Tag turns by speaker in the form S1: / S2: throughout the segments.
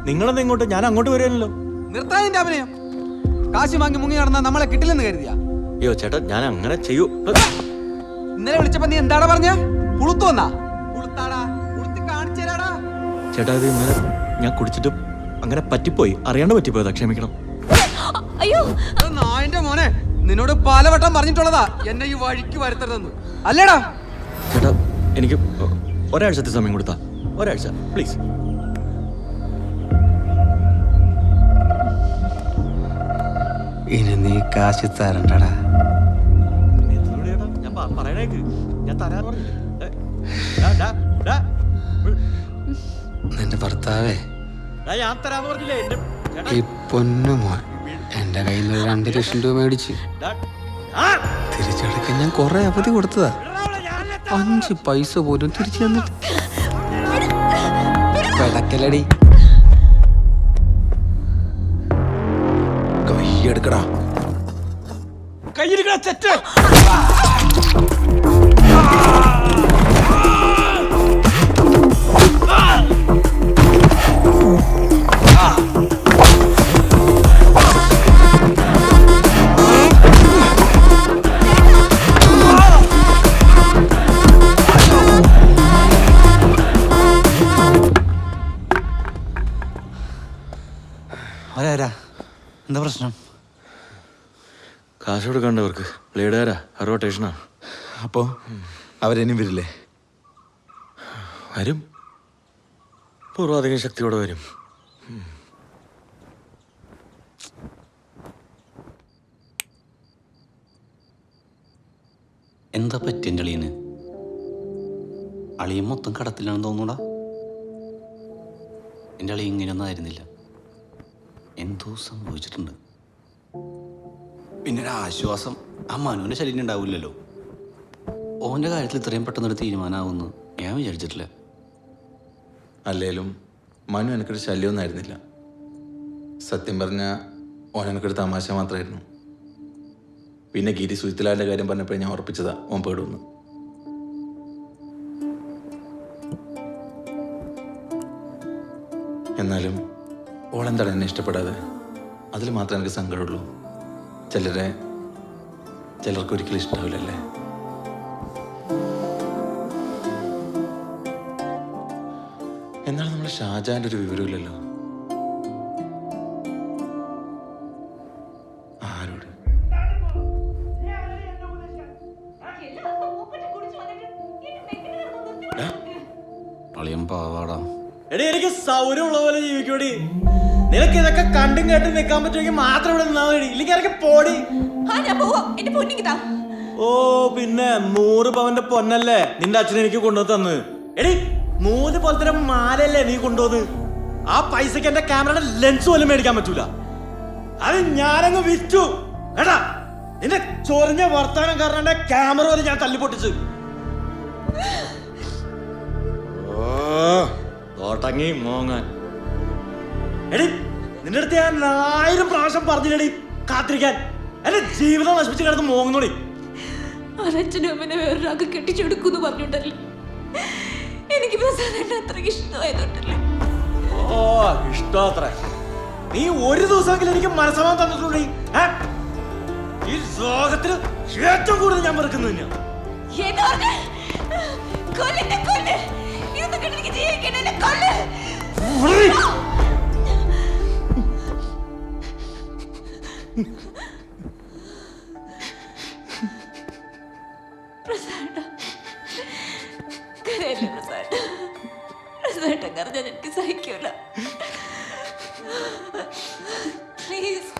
S1: നിങ്ങളെന്താ ഇങ്ങോട്ട്? ഞാൻ അങ്ങോട്ട് വരുമല്ലോ.
S2: നിർത്താൻ നിന്റെ അഭിനയം. കാശ് വാങ്ങി മുങ്ങി നടന്നാ നമ്മളെ കിട്ടില്ലെന്ന് കരുതിയാ?
S1: അയ്യോ ചേട്ടാ, ഞാൻ അങ്ങനെ ചെയ്യൂ.
S2: ഇന്നലെ വിളിച്ചപ്പോ നീ എന്താടാ പറഞ്ഞ? പുളുത്തു വന്നാ? പുളുത്താടാ, പുളുത്തി കാണിച്ചു തരാടാ.
S1: ചേട്ടാ, ഇത് ഇന്നലെ ഞാൻ കുടിച്ചിട്ട് അങ്ങനെ പറ്റിപ്പോയി, അറിയാണ്ട് പറ്റിപ്പോയതാ, ക്ഷമിക്കണം.
S3: അയ്യോ
S2: നായന്റെ മോനെ, നിന്നോട് പലവട്ടം പറഞ്ഞിട്ടുള്ളതാ എന്നെ ഈ വഴിക്ക് വരുത്തരുതെന്ന്, അല്ലേടാ?
S1: ചേട്ടാ, എനിക്ക് ഒരാഴ്ചത്തെ സമയം കൊടുത്താ. ഒരാഴ്ച പ്ലീസ്.
S2: ഇനി നീ കാശ് തരണ്ടടാ.
S1: ഞാൻ പറയണേക്ക്, ഞാൻ തരാൻ പറഞ്ഞില്ലേ?
S2: നിന്റെ ഭർത്താവേ,
S1: ഞാൻ തരാന്ന് പറഞ്ഞില്ലേ?
S2: ഈ പൊന്നു മോൻ എന്റെ കയ്യിൽ നിന്ന് 2 ലക്ഷം രൂപ മേടിച്ച് തിരിച്ചടക്കാൻ ഞാൻ കുറെ അവധി കൊടുത്തതാ. 5 പൈസ പോലും തിരിച്ചു തന്നിട്ട് പിടക്കലടി. കയ്യെടുക്കടാ,
S1: കയ്യെടുക്കടാ തെറ്റ്.
S4: എന്താ പ്രശ്നം?
S1: കാശ് കൊടുക്കണ്ടവർക്ക് ബ്ലേഡുകാരാ, റൊട്ടേഷനാ.
S4: അപ്പോ അവരെന്നും വരില്ലേ?
S1: വരും, പൂർവാധികം ശക്തിയോടെ വരും.
S4: എന്താ പറ്റി എൻ്റെ അളിയന്? അളിയൻ മൊത്തം കടത്തിലാണെന്ന് തോന്നൂടാ. എൻ്റെ അളിയൻ ഇങ്ങനെയൊന്നും ആയിരുന്നില്ല. എന്തോ സംഭവിച്ചിട്ടുണ്ട്. പിന്നെ ഒരു ആശ്വാസം, ആ മനുവിൻ്റെ ശല്യം ഉണ്ടാവില്ലല്ലോ. ഓൻ്റെ കാര്യത്തിൽ ഇത്രയും പെട്ടെന്നൊരു തീരുമാനമാവുമെന്ന് ഞാൻ വിചാരിച്ചിട്ടില്ല.
S5: അല്ലേലും മനു എനിക്കൊരു ശല്യമൊന്നും ആയിരുന്നില്ല. സത്യം പറഞ്ഞാൽ ഓൻ എനിക്കൊരു തമാശ മാത്രമായിരുന്നു. പിന്നെ ഗിരി സുജിത്തിലാൻ്റെ കാര്യം പറഞ്ഞപ്പോൾ ഞാൻ ഉറപ്പിച്ചതാ ഓൻ പേടുമെന്ന്. എന്നാലും ഓളെന്താണ് എന്നെ ഇഷ്ടപ്പെടാതെ? അതിൽ മാത്രമേ എനിക്ക് സങ്കടമുള്ളൂ. ചിലർക്ക് ഒരിക്കലും ഇഷ്ടാവില്ലല്ലേ? എന്നാലും നമ്മുടെ ഷാജാൻ്റെ ഒരു വിവരമില്ലല്ലോ. ആരോട്?
S4: അളിയൻ പാവാടാ.
S1: എടീ, എനിക്ക് സൗകര്യമുള്ള പോലെ ജീവിക്കൂടി. നിനക്ക് ഇതൊക്കെ കണ്ടും കേട്ടും നിൽക്കാൻ പറ്റുമെങ്കിൽ മാത്രം ഇവിടെ നിന്നാ മതി, ഇല്ലെങ്കിൽ ഇറക്കി പോടി. ഓ പിന്നെ 100 പവന്റെ പൊന്നല്ലേ നിന്റെ അച്ഛൻ എനിക്ക് കൊണ്ടുവന്ന് തന്ന്. എടി, 3 പോലത്തെ മാലല്ലേ നീ കൊണ്ടുവന്ന്. ആ പൈസക്ക് എന്റെ ക്യാമറയുടെ ലെൻസ് പോലും മേടിക്കാൻ പറ്റൂല. അത് ഞാനങ്ങ് വിറ്റു. ഏട്ടാ, നിന്റെ ചൊറിഞ്ഞ വർത്താനം കാരണം എന്റെ ക്യാമറ പോലും ഞാൻ തല്ലിപ്പൊട്ടിച്ചു. തോട്ടങ്ങി മോങ്ങാൻ. എടി, നിന്റെ അടുത്ത് ഞാൻ 1000 പ്രാവശ്യം പറഞ്ഞില്ലടി കാത്തിരിക്കാൻ. എന്റെ ജീവിതം നശിപ്പിച്ച് കിടന്ന് മോങ്ങുന്നോടി.
S3: അച്ഛനും അമ്മനെ വേറൊരാൾക്ക് കെട്ടിച്ചെടുക്കുന്നു പറഞ്ഞോണ്ടല്ലേ എനിക്ക് അത്ര ഇഷ്ടമായതുകൊണ്ടല്ലേ.
S1: ഓ, ഇഷ്ടത്ര. നീ ഒരു ദിവസമെങ്കിലും എനിക്ക് മനസ്സമാൻ തന്നിട്ടുണ്ടേ. ഈ ലോകത്തിന് ഏറ്റവും കൂടുതൽ ഞാൻ വെറുക്കുന്നു തന്നെയാ.
S3: എനിക്ക് സഹിക്കൂല. പ്ലീസ്.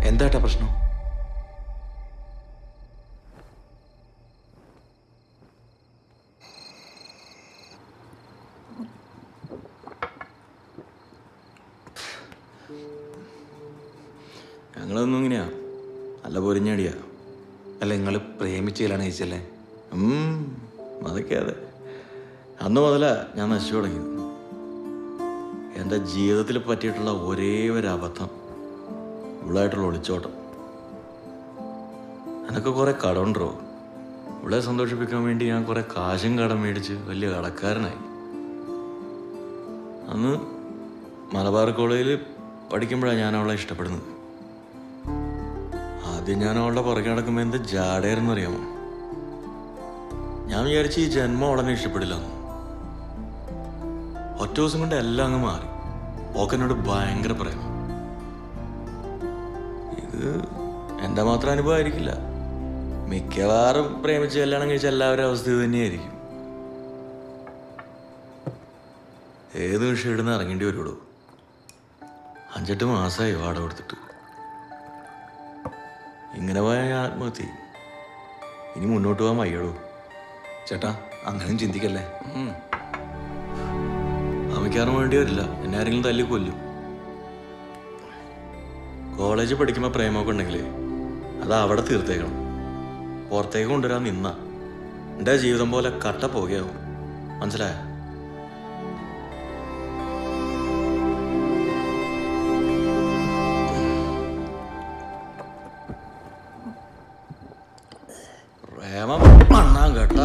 S5: എന്താട്ടാ പ്രശ്നം?
S1: ഞങ്ങളൊന്നും ഇങ്ങനെയാ, നല്ല പൊരിഞ്ഞടിയാ.
S5: അല്ല, നിങ്ങൾ പ്രേമിച്ചതിലാണ് ചോദിച്ചല്ലേ?
S1: അതൊക്കെ അതെ. അന്ന് മുതലാ ഞാൻ നശിച്ചു തുടങ്ങിയത്. എൻ്റെ ജീവിതത്തിൽ പറ്റിയിട്ടുള്ള ഒരേ ഒരു അബദ്ധം, ഇവളായിട്ടുള്ള ഒളിച്ചോട്ടം. എനക്ക് കുറെ കടമുണ്ടോ. ഇവിടെ സന്തോഷിപ്പിക്കാൻ വേണ്ടി ഞാൻ കുറെ കാശും കടം മേടിച്ച് വലിയ കടക്കാരനായി. അന്ന് മലബാർ കോളേജിൽ പഠിക്കുമ്പോഴാണ് ഞാൻ അവളെ ഇഷ്ടപ്പെടുന്നത്. ആദ്യം ഞാൻ അവളുടെ പുറകെ നടക്കുമ്പോൾ എന്ത് ജാടയായിരുന്നു അറിയാമോ. ഞാൻ വിചാരിച്ച് ഈ ജന്മം ഉടനെ ഇഷ്ടപ്പെടില്ല. ഒറ്റ ദിവസം കൊണ്ട് എല്ലാം അങ്ങ് മാറി. ഓക്കെന്നോട് ഭയങ്കര പ്രേമം. ഇത് എൻ്റെ മാത്രം അനുഭവം ആയിരിക്കില്ല. മിക്കവാറും പ്രേമിച്ച് കല്യാണം കഴിച്ച എല്ലാവരും അവസ്ഥ ഇത് തന്നെയായിരിക്കും. ഏത് നിമിഷം ഇടുന്ന് ഇറങ്ങേണ്ടി വരുള്ളൂ. 5-8 മാസമായി വാടക കൊടുത്തിട്ട്. ഇങ്ങനെ പോയാൽ ഞാൻ ആത്മഹത്യ ചെയ്യും. ഇനി മുന്നോട്ട് പോകാൻ വയ്യടൂ.
S5: ചേട്ടാ അങ്ങനെയും ചിന്തിക്കല്ലേ.
S1: അമ്മയ്ക്കാറും വേണ്ടി വരില്ല. എന്നെ ആരെങ്കിലും തല്ലി കൊല്ലും. കോളേജിൽ പഠിക്കുമ്പോൾ പ്രേമമൊക്കെ ഉണ്ടെങ്കിലേ അത് അവിടെ തീർത്തേക്കണം. പുറത്തേക്ക് കൊണ്ടുവരാൻ നിന്ന എൻ്റെ ജീവിതം പോലെ കട്ട പോകുകയാവും. മനസ്സിലായ? പ്രേമം മണ്ണാൻ കേട്ട.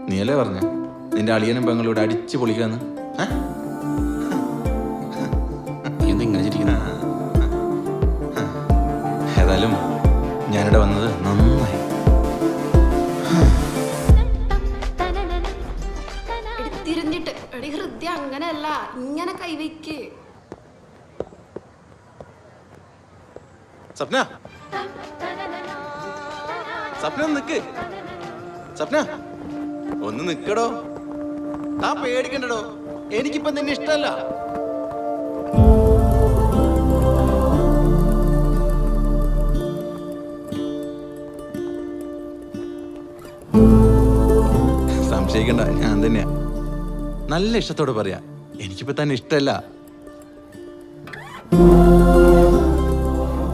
S5: നീയല്ലേ പറഞ്ഞ നിന്റെ അളിയനും പെങ്ങളോട് അടിച്ചു പൊളിക്കാന്ന്.
S4: നീ എന്താ ഇങ്ങനെ ചിരിക്കുന്നത്?
S5: ഏതായാലും ഞാനിവിടെ വന്നത് നന്നായി.
S6: തിരിഞ്ഞിട്ട് എടി ഹൃദയം അങ്ങനെയല്ല, ഇങ്ങനെ കൈവയ്ക്ക്.
S5: സ്വപ്ന സ്വപ്ന ഒന്ന് നിക്ക്. സ്വപ്ന ഒന്ന് നിക്കടോ. താ പേടിക്കണ്ടടോ. എനിക്കിപ്പം നിന്നെ ഇഷ്ടല്ല. സംശയിക്കണ്ട, ഞാൻ തന്നെയാ. നല്ല ഇഷ്ടത്തോടെ പറയാ, എനിക്കിപ്പോ തന്നെ ഇഷ്ടല്ല.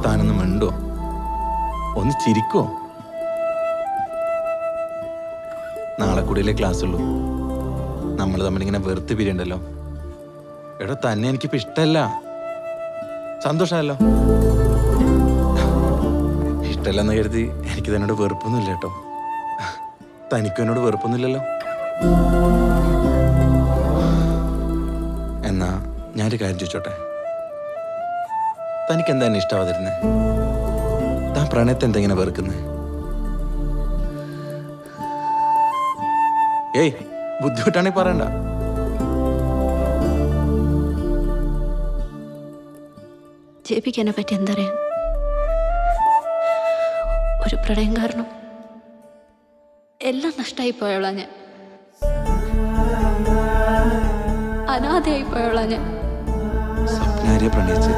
S5: താനൊന്ന് മിണ്ടോ, ഒന്ന് ചിരിക്കോ. നാളെ കൂടിയല്ലേ ക്ലാസ് ഉള്ളൂ. നമ്മൾ തമ്മിലിങ്ങനെ വെറുത്ത് പിരിയണ്ടല്ലോ. എടോ തന്നെ എനിക്കിപ്പോ ഇഷ്ടല്ല. സന്തോഷമല്ലോ. ഇഷ്ടല്ലെന്ന് കരുതി എനിക്ക് തന്നോട് വെറുപ്പൊന്നുമില്ല കേട്ടോ. തനിക്കും എന്നോട് വെറുപ്പൊന്നുമില്ലല്ലോ. എന്നാ ഞാനൊരു കാര്യം ചോദിച്ചോട്ടെ. തനിക്ക് എന്താ എന്നെ ഇഷ്ടമാതിരുന്നേ? താൻ പ്രണയത്തെ എന്തെങ്ങനെ വെറുക്കുന്നേ? ഏയ് ബുദ്ധിമുട്ടാണെങ്കിൽ പറയണ്ട.
S3: ജയിപ്പിക്കാനെ പറ്റി എന്തറിയാൻ? ഒരു പ്രണയം കാരണം എല്ലാം നഷ്ടമായി പോയോളാ ഞാൻ. അനാഥയായി പോയോളാ ഞാൻ.
S5: സ്വപ്നാരെ പ്രണയിച്ച്